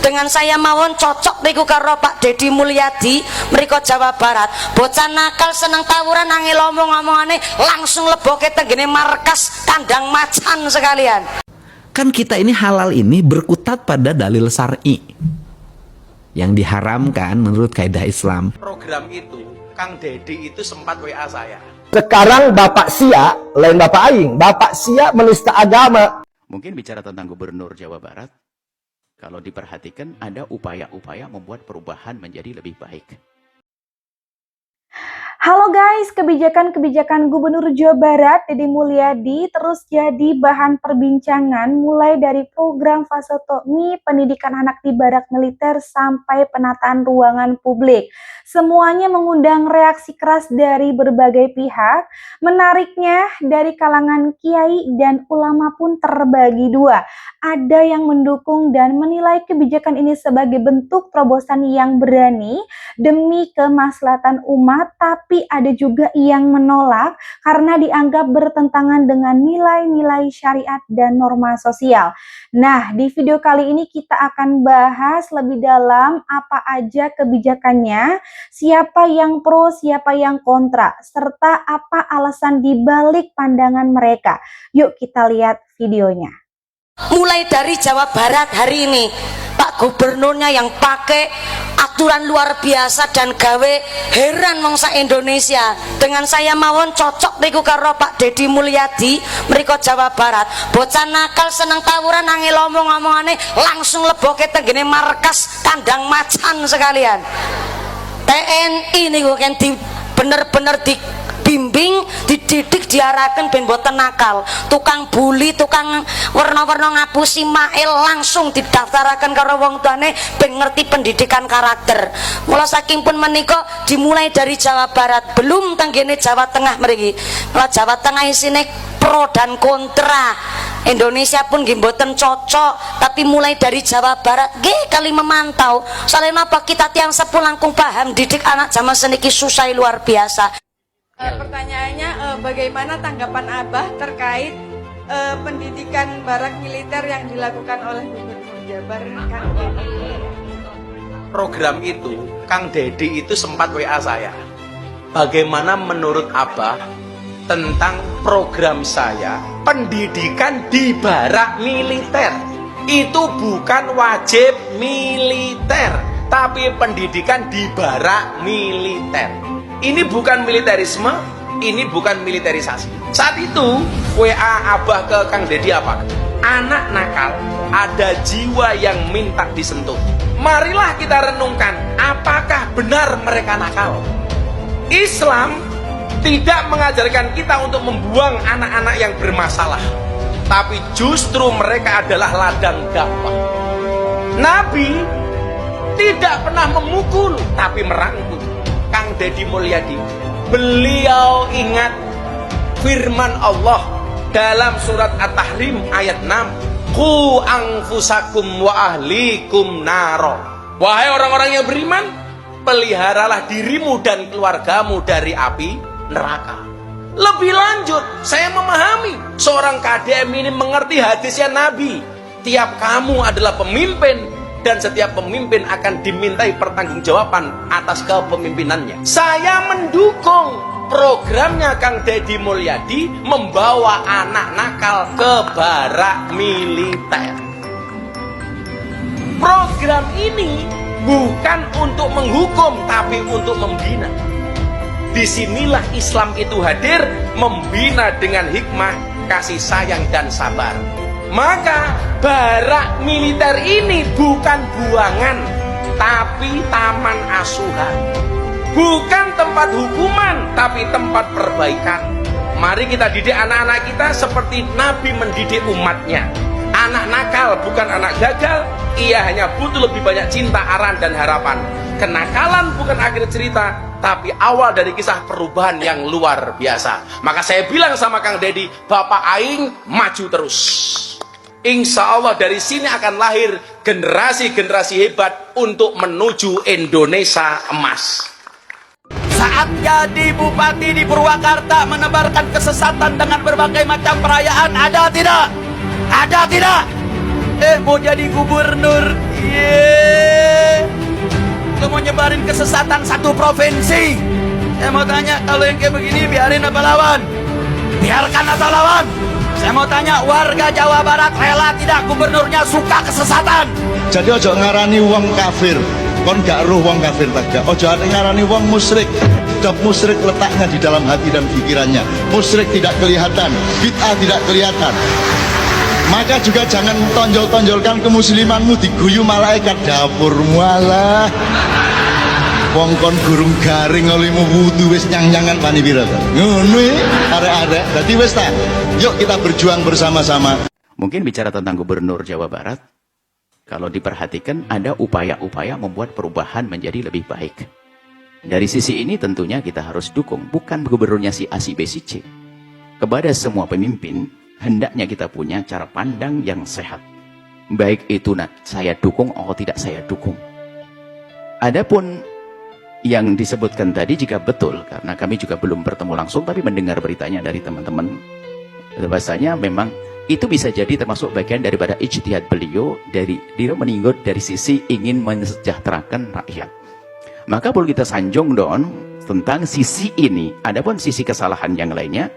dengan saya mawon cocok niku karo Pak Deddy Mulyadi mriko Jawa Barat. Bocah nakal seneng tawuran angel omong-omongane langsung leboke tenggene markas kandang macan sekalian. Kan kita ini halal ini berkutat pada dalil syar'i yang diharamkan menurut kaidah Islam. Program itu Kang Deddy itu sempat WA saya. Sekarang Bapak Sia, lain Bapak Aing. Bapak Sia menista agama. Mungkin bicara tentang Gubernur Jawa Barat, kalau diperhatikan ada upaya-upaya membuat perubahan menjadi lebih baik. Halo guys, kebijakan-kebijakan Gubernur Jawa Barat Deddy Mulyadi terus jadi bahan perbincangan mulai dari program vasektomi, pendidikan anak di barak militer sampai penataan ruangan publik. Semuanya mengundang reaksi keras dari berbagai pihak. Menariknya dari kalangan kiai dan ulama pun terbagi dua. Ada yang mendukung dan menilai kebijakan ini sebagai bentuk terobosan yang berani demi kemaslahatan umat, tapi ada juga yang menolak karena dianggap bertentangan dengan nilai-nilai syariat dan norma sosial. Nah, di video kali ini kita akan bahas lebih dalam apa aja kebijakannya, siapa yang pro, siapa yang kontra, serta apa alasan dibalik pandangan mereka. Yuk kita lihat videonya. Mulai dari Jawa Barat hari ini Pak Gubernurnya yang pakai aturan luar biasa dan gawe heran mangsa Indonesia. Dengan saya mawon cocok niku karo Pak Deddy Mulyadi mriko Jawa Barat. Bocah nakal seneng tawuran angel omong-omongane langsung leboke tenggene markas kandang macan sekalian. TNI niku kan bener-bener dibimbing, dididik, diarahkan ben boten nakal. Tukang bully, tukang warna-warna ngapusi mail langsung didaftaraken karo wong tuane ben ngerti pendidikan karakter. Mula saking pun menika dimulai dari Jawa Barat, belum tenggene Jawa Tengah mriki. Mula Jawa Tengah isine pro dan kontra. Indonesia pun nggih mboten cocok, tapi mulai dari Jawa Barat nggih kali memantau. Soalnya apa kita tiang sepuh langkung paham didik anak zaman seniki susah luar biasa. Pertanyaannya, bagaimana tanggapan Abah terkait pendidikan barak militer yang dilakukan oleh Gubernur Jabar Kang Deddy? Program itu Kang Deddy itu sempat WA saya. Bagaimana menurut Abah tentang program saya pendidikan di barak militer? Itu bukan wajib militer, tapi pendidikan di barak militer. Ini bukan militerisme, ini bukan militerisasi. Saat itu WA Abah ke Kang Deddy apa? Anak nakal, ada jiwa yang minta disentuh. Marilah kita renungkan, apakah benar mereka nakal? Islam tidak mengajarkan kita untuk membuang anak-anak yang bermasalah, tapi justru mereka adalah ladang dakwah. Nabi tidak pernah memukul, tapi merangkul. Kang Deddy Mulyadi, beliau ingat firman Allah dalam surat At-Tahrim ayat 6, Qu anfusakum wa ahlikum naro. Wahai orang-orang yang beriman, peliharalah dirimu dan keluargamu dari api neraka. Lebih lanjut, saya memahami seorang KDM ini mengerti hadisnya Nabi. Tiap kamu adalah pemimpin, dan setiap pemimpin akan dimintai pertanggungjawaban atas kepemimpinannya. Saya mendukung programnya Kang Deddy Mulyadi membawa anak nakal ke barak militer. Program ini bukan untuk menghukum, tapi untuk membina. Disinilah Islam itu hadir, membina dengan hikmah, kasih sayang, dan sabar. Maka barak militer ini bukan buangan, tapi taman asuhan. Bukan tempat hukuman, tapi tempat perbaikan. Mari kita didik anak-anak kita seperti Nabi mendidik umatnya. Anak nakal bukan anak gagal, ia hanya butuh lebih banyak cinta, arahan, dan harapan. Kenakalan bukan akhir cerita, tapi awal dari kisah perubahan yang luar biasa. Maka saya bilang sama Kang Deddy, Bapak Aing maju terus. Insya Allah dari sini akan lahir generasi-generasi hebat untuk menuju Indonesia emas. Saat jadi bupati di Purwakarta menebarkan kesesatan dengan berbagai macam perayaan, ada tidak? Ada tidak? Mau jadi gubernur, kesesatan satu provinsi. Saya mau tanya, kalau yang kayak begini biarin apa lawan? Biarkan atau lawan? Saya mau tanya, warga Jawa Barat rela tidak gubernurnya suka kesesatan? Jadi ojo ngarani wong kafir, kon gak roh wong kafir tak. Ojo ngarani wong musyrik. Sebab musyrik letaknya di dalam hati dan pikirannya. Musyrik tidak kelihatan, bid'ah tidak kelihatan. Maka juga jangan tonjol-tonjolkan kemuslimanmu diguyu malaikat dapur mualah. Wong kon gurung garing olehmu wudu wis nyang-nyangan pani pira to. Ngono arek-arek. Dadi wis ta. Yuk kita berjuang bersama-sama. Mungkin bicara tentang Gubernur Jawa Barat, kalau diperhatikan ada upaya-upaya membuat perubahan menjadi lebih baik. Dari sisi ini tentunya kita harus dukung, bukan gubernurnya si A, si B, si C. Kepada semua pemimpin, hendaknya kita punya cara pandang yang sehat. Baik itu saya dukung atau tidak saya dukung. Adapun yang disebutkan tadi jika betul, karena kami juga belum bertemu langsung, tapi mendengar beritanya dari teman-teman, bahasanya memang itu bisa jadi termasuk bagian daripada ijtihad beliau dari dia meninggut dari sisi ingin mensejahterakan rakyat. Maka perlu kita sanjung dong tentang sisi ini. Adapun sisi kesalahan yang lainnya,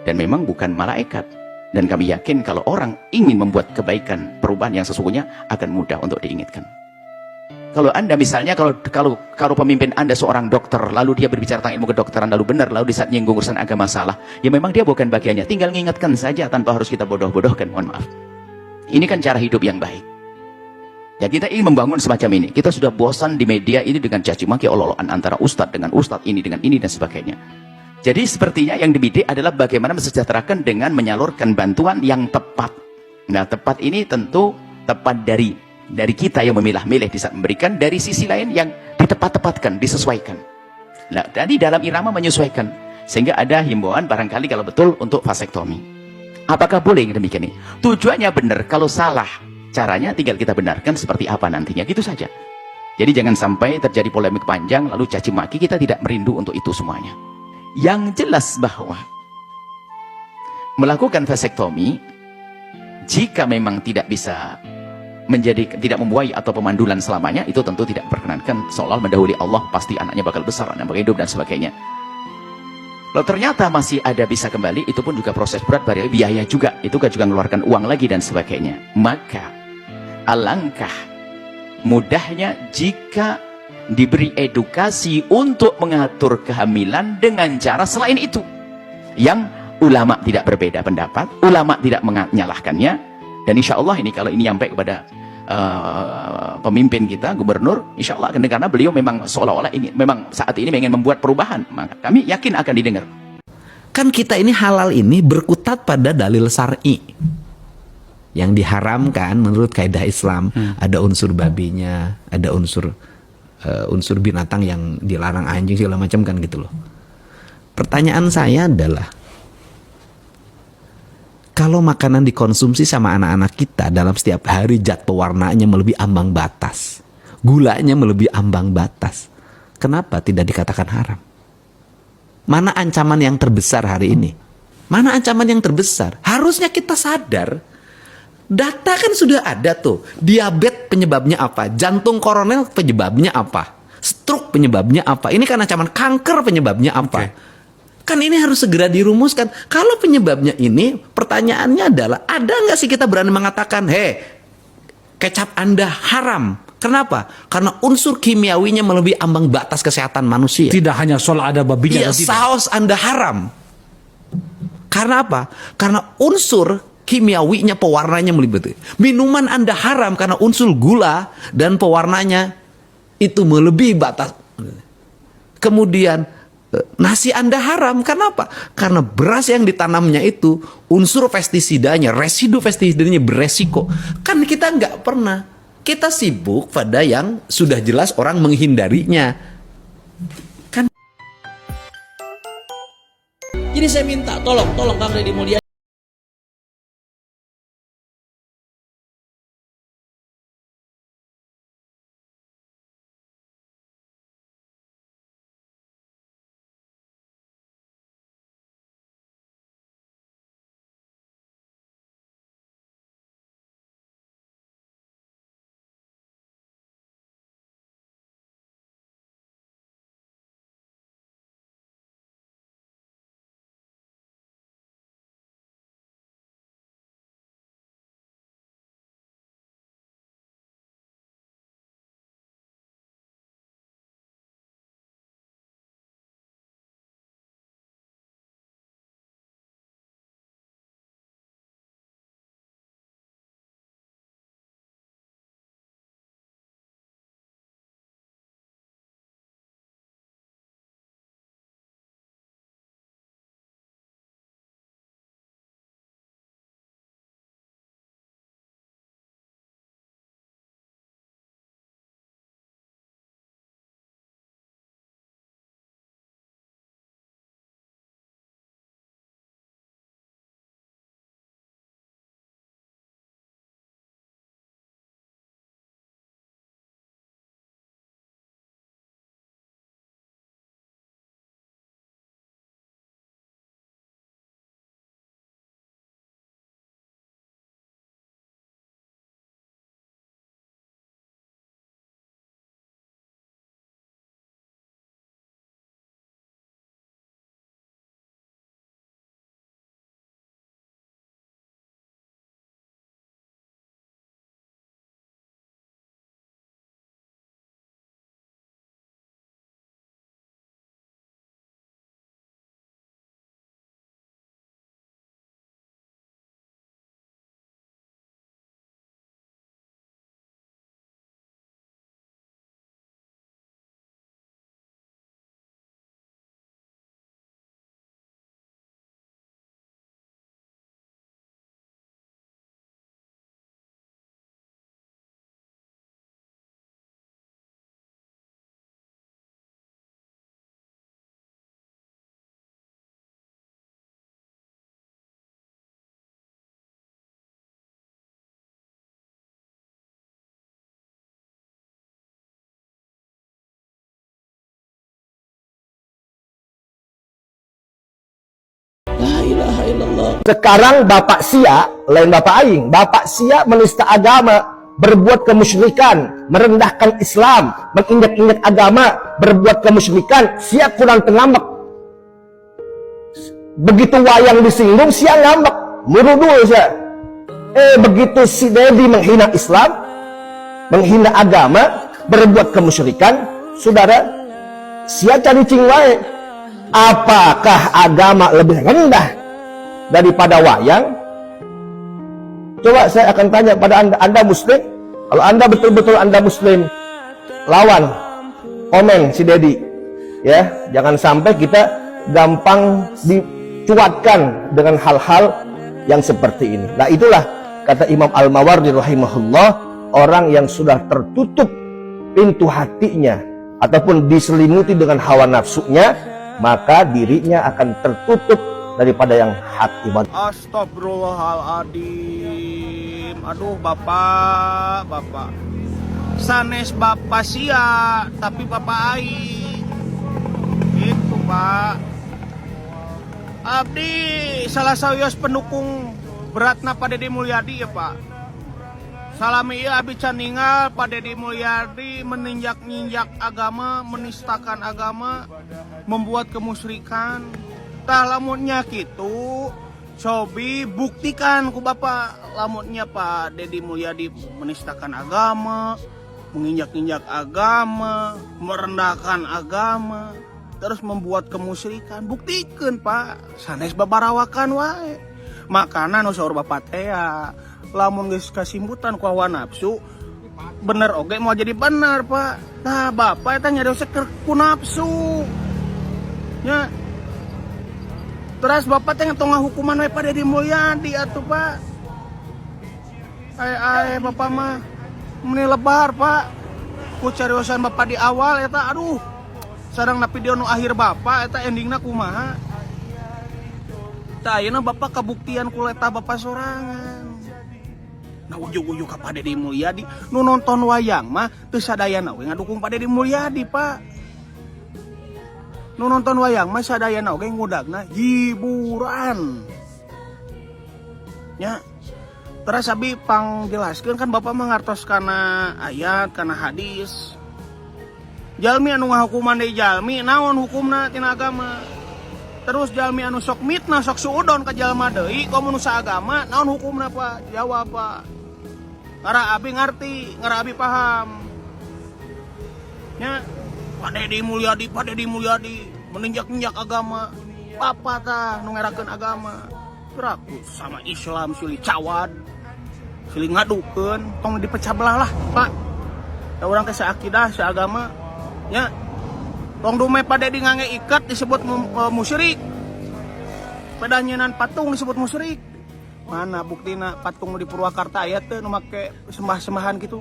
dan memang bukan malaikat. Dan kami yakin kalau orang ingin membuat kebaikan, perubahan yang sesungguhnya akan mudah untuk diinginkan. Kalau Anda misalnya, kalau pemimpin Anda seorang dokter, lalu dia berbicara tentang ilmu kedokteran, lalu benar, lalu di saat nyinggung urusan agama salah, ya memang dia bukan bagiannya. Tinggal mengingatkan saja tanpa harus kita bodoh-bodohkan, mohon maaf. Ini kan cara hidup yang baik. Ya kita ingin membangun semacam ini. Kita sudah bosan di media ini dengan caci maki olok-olokan antara ustadz dengan ustadz ini dengan ini dan sebagainya. Jadi sepertinya yang dibidik adalah bagaimana mensejahterakan dengan menyalurkan bantuan yang tepat. Nah tepat ini tentu tepat dari kita yang memilah-milih di saat memberikan, dari sisi lain yang ditepat-tepatkan, disesuaikan. Nah tadi dalam irama menyesuaikan, sehingga ada himbauan barangkali kalau betul untuk vasektomi. Apakah boleh yang demikian ini? Tujuannya benar, kalau salah caranya tinggal kita benarkan seperti apa nantinya, gitu saja. Jadi jangan sampai terjadi polemik panjang lalu caci maki, kita tidak merindu untuk itu semuanya. Yang jelas bahwa melakukan vasektomi jika memang tidak bisa tidak membuai atau pemandulan selamanya, itu tentu tidak diperkenankan. Seolah mendahului Allah, pasti anaknya bakal besar, anaknya bakal hidup dan sebagainya. Kalau ternyata masih ada bisa kembali, itu pun juga proses berat, biaya juga, itu kan juga mengeluarkan uang lagi dan sebagainya. Maka alangkah mudahnya jika diberi edukasi untuk mengatur kehamilan dengan cara selain itu, yang ulama tidak berbeda pendapat, ulama tidak menyalahkannya. Dan insya Allah ini kalau ini sampai kepada pemimpin kita, gubernur, insya Allah akan, karena beliau memang seolah-olah ingin, memang saat ini ingin membuat perubahan, maka kami yakin akan didengar. Kan kita ini halal ini berkutat pada dalil syar'i. Yang diharamkan menurut kaidah Islam, ada unsur babinya, ada unsur binatang yang dilarang, anjing segala macam kan gitu loh. Pertanyaan saya adalah, kalau makanan dikonsumsi sama anak-anak kita dalam setiap hari, zat pewarnanya melebihi ambang batas, gulanya melebihi ambang batas, kenapa tidak dikatakan haram? Mana ancaman yang terbesar hari ini? Mana ancaman yang terbesar? Harusnya kita sadar. Data kan sudah ada tuh. Diabetes penyebabnya apa? Jantung koroner penyebabnya apa? Stroke penyebabnya apa? Ini kan ancaman. Kanker penyebabnya apa? Kan ini harus segera dirumuskan. Kalau penyebabnya ini, pertanyaannya adalah, ada nggak sih kita berani mengatakan, kecap Anda haram? Kenapa? Karena unsur kimiawinya melebihi ambang batas kesehatan manusia. Tidak hanya soal ada babinya. Iya, saus Anda haram. Karena apa? Karena unsur kimiawinya, pewarnanya melibatkan. Minuman Anda haram karena unsur gula dan pewarnanya itu melebihi batas. Kemudian nasi Anda haram, kenapa? Karena beras yang ditanamnya itu unsur pestisidanya, residu pestisidanya beresiko. Kan kita nggak pernah. Kita sibuk pada yang sudah jelas orang menghindarinya. Kan? Jadi saya minta, tolong Kang Deddy Mulyadi. ilaha illallah. Sekarang Bapak Sia, lain Bapak Aing. Bapak Sia menista agama, berbuat kemusyrikan, merendahkan Islam, menginjak-injak agama, berbuat kemusyrikan. Sia kurang ngambek. Begitu wayang disinggung, Sia ngambek. Murudul Sia. Begitu si Dedi menghina Islam, menghina agama, berbuat kemusyrikan, saudara, Sia cari cing wae. Apakah agama lebih rendah daripada wayang? Coba saya akan tanya pada Anda Muslim. Kalau Anda betul-betul Anda Muslim, lawan, komen si Dedi. Ya, jangan sampai kita gampang dicuatkan dengan hal-hal yang seperti ini. Nah, itulah kata Imam Al-Mawardi rahimahullah, orang yang sudah tertutup pintu hatinya ataupun diselimuti dengan hawa nafsunya, maka dirinya akan tertutup daripada yang hak ibadah. Astagfirullahaladzim. Aduh bapak sanes bapak Sia tapi bapak Aing itu pak. Abdi salah sawios pendukung beratna Pak Deddy Mulyadi ya pak. Salami ieu abdi can ningal Pak Deddy Mulyadi meninjak-ninjak agama, menistakan agama, membuat kemusyrikan. Tah lamunnya kitu, cobi buktikan ku Bapak lamunnya Pak Deddy Mulyadi menistakan agama, menginjak-injak agama, merendahkan agama, terus membuat kemusyrikan. Buktikan Pak, sanes babarawakan wae. Makana nu saur Bapak teh lamun geus kasimbutan ku hawa nafsu, bener oge mau jadi bener Pak. Nah Bapak eta nyarios ku nafsu. Nya terus Bapak teh ngetong hukuman we Pak Deddy Mulyadi atuh Pak. Ae Bapak mah meni lebar Pak. Ku cariosan Bapak di awal eta aduh. Sareng na video nu akhir Bapak eta endingna kumaha? Tah ayeuna Bapak kabuktian ku eta Bapak sorangan. Nah ujug-ujug ka Pak Deddy Mulyadi nu nonton wayang mah teu sadayana we ngadukung Pak Deddy Mulyadi Pak. Nu nonton wayang mah sadayana oge ngudagna hiburan. Ya. Terus abi pangjelaskeun kan Bapak mah ngartos kana ayat, kana hadis. Jalmi anu ngahukuman deui jalmi, naon hukumna tina agama? Terus jalmi anu sok mitna, sok suudon ka jalma deui, komo nu saagama, naon hukumna Pak? Jawab Pak. Ngara abi ngarti, ngara abi paham. Ya. Pak Deddy Mulyadi meninjak-ninjak agama. Papa tah nu ngerakeun agama. Keraku sama Islam silih cawad. Silih ngadukeun, tong dipecah belah lah, Pak. Da urang teh saakidah, seagama. Nya. Tong dume Pak Deddy ngange ikat disebut musyrik. Pedanyenan patung disebut musyrik. Mana buktina patung di Purwakarta aya teh nu make sembah-sembahan gitu.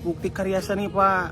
Bukti karya seni Pak.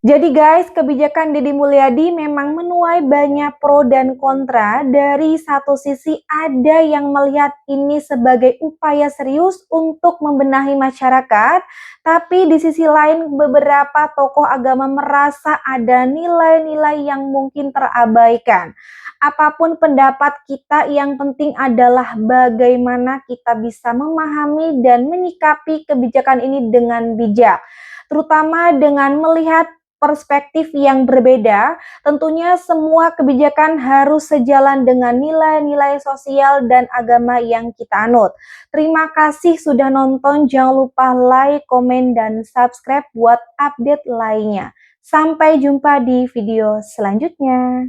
Jadi guys, kebijakan Deddy Mulyadi memang menuai banyak pro dan kontra. Dari satu sisi ada yang melihat ini sebagai upaya serius untuk membenahi masyarakat, tapi di sisi lain beberapa tokoh agama merasa ada nilai-nilai yang mungkin terabaikan. Apapun pendapat kita, yang penting adalah bagaimana kita bisa memahami dan menyikapi kebijakan ini dengan bijak, terutama dengan melihat perspektif yang berbeda. Tentunya semua kebijakan harus sejalan dengan nilai-nilai sosial dan agama yang kita anut. Terima kasih sudah nonton, jangan lupa like, komen, dan subscribe buat update lainnya. Sampai jumpa di video selanjutnya.